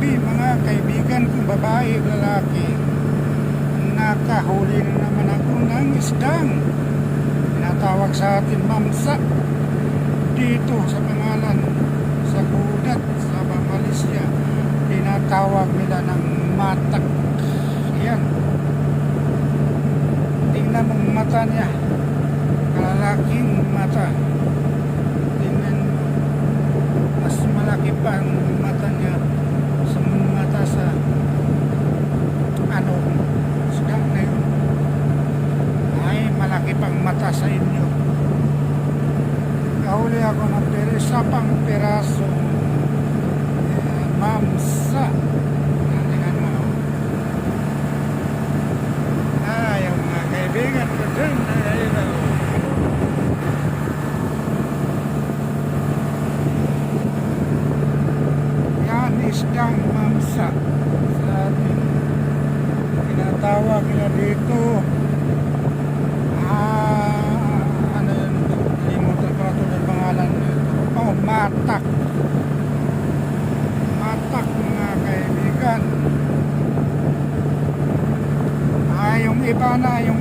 gabi mga kaibigan kong babae at lalaki. Nakahuli na naman ako ng isdang tinatawag sa atin mamsa dito sa pangalan sa Gudat sa Malaysia. Tinatawag nila ng matak. Yan, tingnan mong mata niya, kalalaking mata. Tingnan, mas malaki pa ang mata niya sa mata sa isdang na yun. Ay, malaki pang mata sa inyo. Kahuli ako ng isang piraso mamsa. Tingnan mo. Yung mga kaibigan ko dun, yan, isdang mamsa sa atin. Tinatawag nila dito limutan ko na ito ng pangalan nito. Matak. Matak mga kaibigan. Yung iba na yung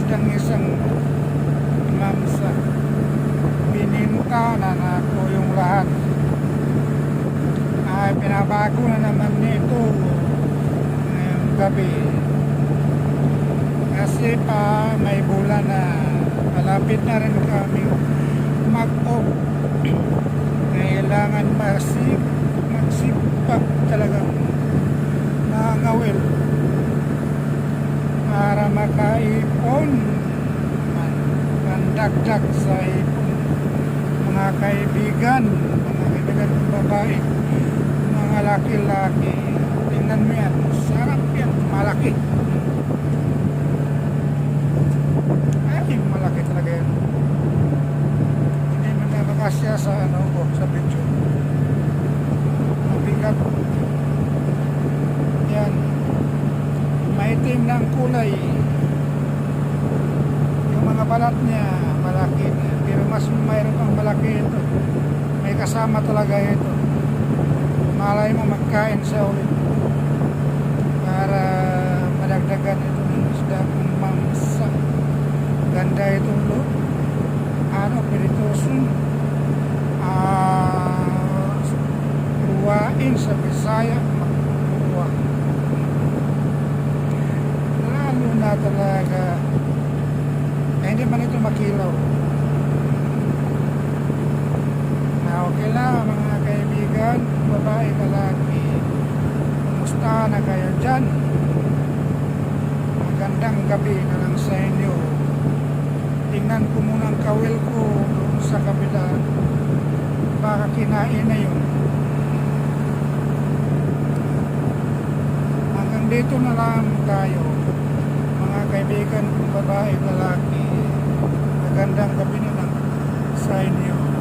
yung isang mamsa pininta na ako yung lahat. Pinabago na naman nito ngayong gabi kasi pa may bulan na malapit na rin kami mag-off. Kailangan magsipag talagang nangawil para makaipon, mandagdag sa ipon. Mga kaibigan kong babae, mga laki-laki, tingnan mo yan, sarap yan, malaki. Ay, malaki talaga yan. Hindi man na makasya sa sa video. Mabigat. Yan. Maitim na ang kulay. Yung mga balat niya malaki, pero mas mayroon pang malaki ito. May kasama talaga ito. Malay mo magkain siya ulit para madagdagan ito ng isda ng mamsa. Ganda itong piritoson, luwain sa Bisaya, makuha. Lalo na talaga hindi man ito makilaw. Okay lang mga kaibigan, babae, lalaki, kumusta na kayo dyan? Magandang gabi na lang sa inyo. Tingnan ko muna ang kawil ko doon sa kabila, baka kinain na yun. Hanggang dito na lang tayo mga kaibigan kong babae, lalaki. Magandang gabi na lang sa inyo.